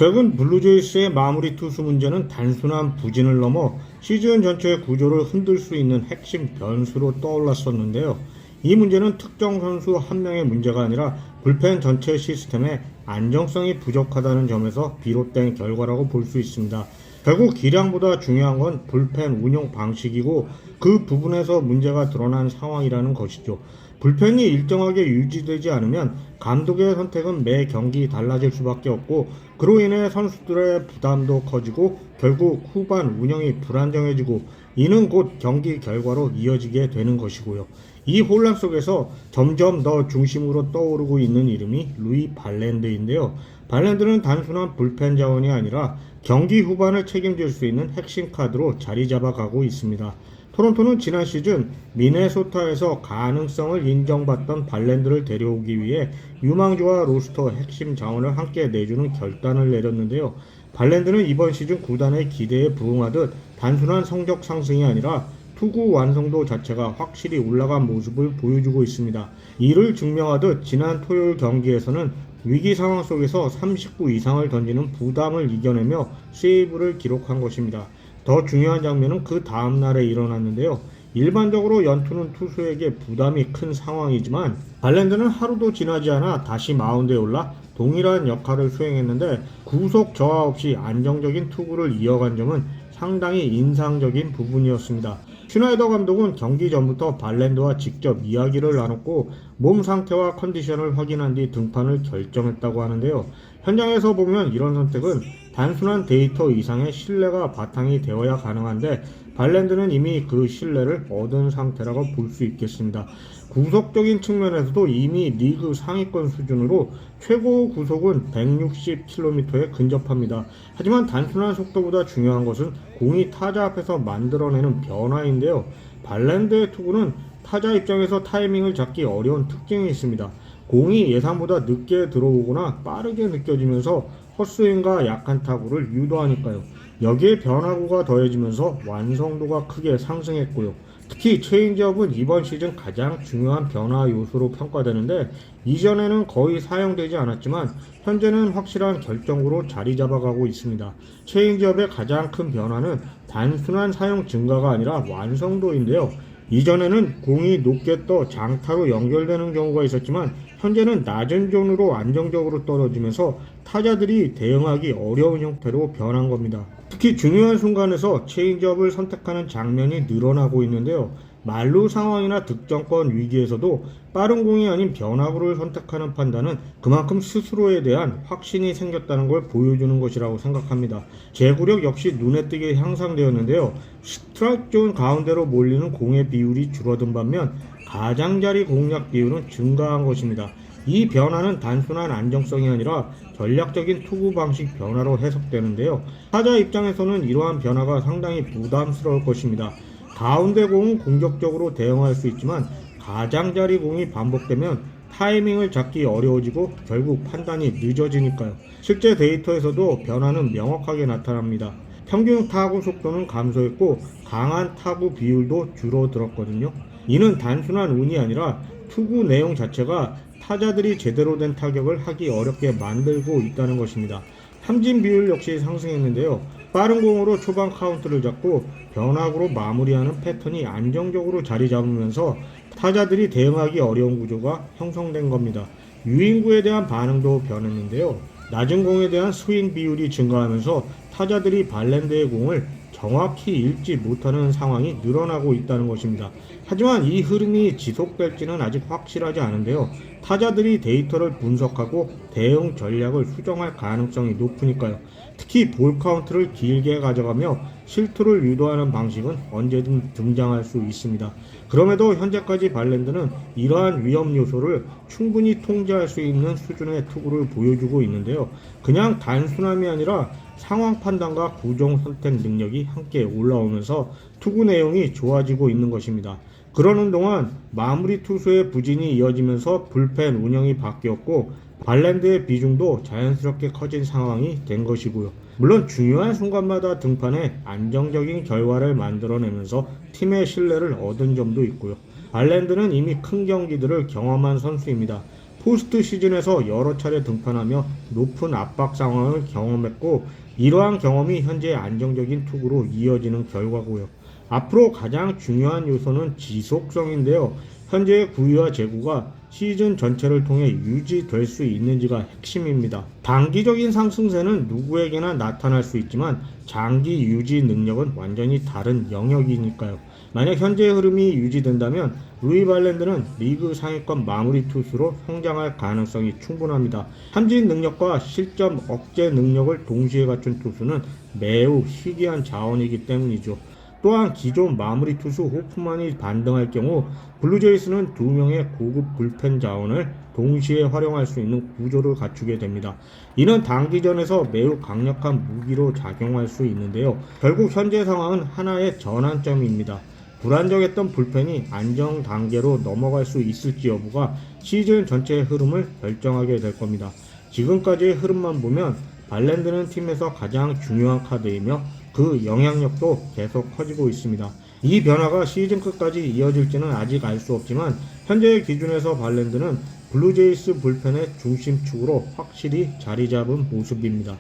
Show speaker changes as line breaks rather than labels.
최근 블루제이스의 마무리 투수 문제는 단순한 부진을 넘어 시즌 전체의 구조를 흔들 수 있는 핵심 변수로 떠올랐었는데요. 이 문제는 특정 선수 한 명의 문제가 아니라 불펜 전체 시스템의 안정성이 부족하다는 점에서 비롯된 결과라고 볼 수 있습니다. 결국 기량보다 중요한 건 불펜 운영 방식이고 그 부분에서 문제가 드러난 상황이라는 것이죠. 불펜이 일정하게 유지되지 않으면 감독의 선택은 매 경기 달라질 수밖에 없고 그로 인해 선수들의 부담도 커지고 결국 후반 운영이 불안정해지고 이는 곧 경기 결과로 이어지게 되는 것이고요. 이 혼란 속에서 점점 더 중심으로 떠오르고 있는 이름이 루이 발랜드인데요. 발랜드는 단순한 불펜 자원이 아니라 경기 후반을 책임질 수 있는 핵심 카드로 자리 잡아가고 있습니다. 토론토는 지난 시즌 미네소타에서 가능성을 인정받던 발랜드를 데려오기 위해 유망주와 로스터 핵심 자원을 함께 내주는 결단을 내렸는데요. 발랜드는 이번 시즌 구단의 기대에 부응하듯 단순한 성적 상승이 아니라 투구 완성도 자체가 확실히 올라간 모습을 보여주고 있습니다. 이를 증명하듯 지난 토요일 경기에서는 위기 상황 속에서 30구 이상을 던지는 부담을 이겨내며 세이브를 기록한 것입니다. 더 중요한 장면은 그 다음날에 일어났는데요. 일반적으로 연투는 투수에게 부담이 큰 상황이지만 발랜드는 하루도 지나지 않아 다시 마운드에 올라 동일한 역할을 수행했는데 구속 저하 없이 안정적인 투구를 이어간 점은 상당히 인상적인 부분이었습니다. 슈나이더 감독은 경기 전부터 발랜드와 직접 이야기를 나눴고 몸 상태와 컨디션을 확인한 뒤 등판을 결정했다고 하는데요. 현장에서 보면 이런 선택은 단순한 데이터 이상의 신뢰가 바탕이 되어야 가능한데 발랜드는 이미 그 신뢰를 얻은 상태라고 볼 수 있겠습니다. 구속적인 측면에서도 이미 리그 상위권 수준으로 최고 구속은 160km에 근접합니다. 하지만 단순한 속도보다 중요한 것은 공이 타자 앞에서 만들어내는 변화인데요. 발랜드의 투구는 타자 입장에서 타이밍을 잡기 어려운 특징이 있습니다. 공이 예상보다 늦게 들어오거나 빠르게 느껴지면서 헛스윙과 약한 타구를 유도하니까요. 여기에 변화구가 더해지면서 완성도가 크게 상승했고요. 특히 체인지업은 이번 시즌 가장 중요한 변화 요소로 평가되는데 이전에는 거의 사용되지 않았지만 현재는 확실한 결정구로 자리 잡아가고 있습니다. 체인지업의 가장 큰 변화는 단순한 사용 증가가 아니라 완성도인데요. 이전에는 공이 높게 떠 장타로 연결되는 경우가 있었지만 현재는 낮은 존으로 안정적으로 떨어지면서 타자들이 대응하기 어려운 형태로 변한 겁니다. 특히 중요한 순간에서 체인지업을 선택하는 장면이 늘어나고 있는데요. 만루 상황이나 득점권 위기에서도 빠른 공이 아닌 변화구를 선택하는 판단은 그만큼 스스로에 대한 확신이 생겼다는 걸 보여주는 것이라고 생각합니다. 제구력 역시 눈에 띄게 향상되었는데요. 스트라이크 존 가운데로 몰리는 공의 비율이 줄어든 반면 가장자리 공략 비율은 증가한 것입니다. 이 변화는 단순한 안정성이 아니라 전략적인 투구 방식 변화로 해석되는데요. 타자 입장에서는 이러한 변화가 상당히 부담스러울 것입니다. 가운데 공은 공격적으로 대응할 수 있지만 가장자리 공이 반복되면 타이밍을 잡기 어려워지고 결국 판단이 늦어지니까요. 실제 데이터에서도 변화는 명확하게 나타납니다. 평균 타구 속도는 감소했고 강한 타구 비율도 줄어들었거든요. 이는 단순한 운이 아니라 투구 내용 자체가 타자들이 제대로 된 타격을 하기 어렵게 만들고 있다는 것입니다. 삼진 비율 역시 상승했는데요. 빠른 공으로 초반 카운트를 잡고 변화구로 마무리하는 패턴이 안정적으로 자리 잡으면서 타자들이 대응하기 어려운 구조가 형성된 겁니다. 유인구에 대한 반응도 변했는데요. 낮은 공에 대한 스윙 비율이 증가하면서 타자들이 발랜드의 공을 정확히 읽지 못하는 상황이 늘어나고 있다는 것입니다. 하지만 이 흐름이 지속될지는 아직 확실하지 않은데요. 타자들이 데이터를 분석하고 대응 전략을 수정할 가능성이 높으니까요. 특히 볼 카운트를 길게 가져가며 실투를 유도하는 방식은 언제든 등장할 수 있습니다. 그럼에도 현재까지 발랜드는 이러한 위험 요소를 충분히 통제할 수 있는 수준의 투구를 보여주고 있는데요. 그냥 단순함이 아니라 상황 판단과 구종 선택 능력이 함께 올라오면서 투구 내용이 좋아지고 있는 것입니다. 그러는 동안 마무리 투수의 부진이 이어지면서 불펜 운영이 바뀌었고 발랜드의 비중도 자연스럽게 커진 상황이 된 것이고요. 물론 중요한 순간마다 등판에 안정적인 결과를 만들어내면서 팀의 신뢰를 얻은 점도 있고요. 발랜드는 이미 큰 경기들을 경험한 선수입니다. 포스트 시즌에서 여러 차례 등판하며 높은 압박 상황을 경험했고 이러한 경험이 현재 안정적인 투구로 이어지는 결과고요. 앞으로 가장 중요한 요소는 지속성인데요. 현재의 구위와 제구가 시즌 전체를 통해 유지될 수 있는지가 핵심입니다. 단기적인 상승세는 누구에게나 나타날 수 있지만 장기 유지 능력은 완전히 다른 영역이니까요. 만약 현재의 흐름이 유지된다면 루이 발랜드는 리그 상위권 마무리 투수로 성장할 가능성이 충분합니다. 삼진 능력과 실점 억제 능력을 동시에 갖춘 투수는 매우 희귀한 자원이기 때문이죠. 또한 기존 마무리 투수 호프만이 반등할 경우 블루제이스는 2명의 고급 불펜 자원을 동시에 활용할 수 있는 구조를 갖추게 됩니다. 이는 단기전에서 매우 강력한 무기로 작용할 수 있는데요. 결국 현재 상황은 하나의 전환점입니다. 불안정했던 불펜이 안정 단계로 넘어갈 수 있을지 여부가 시즌 전체의 흐름을 결정하게 될 겁니다. 지금까지의 흐름만 보면 발랜드는 팀에서 가장 중요한 카드이며 그 영향력도 계속 커지고 있습니다. 이 변화가 시즌 끝까지 이어질지는 아직 알 수 없지만 현재의 기준에서 발랜드는 블루제이스 불펜의 중심축으로 확실히 자리 잡은 모습입니다.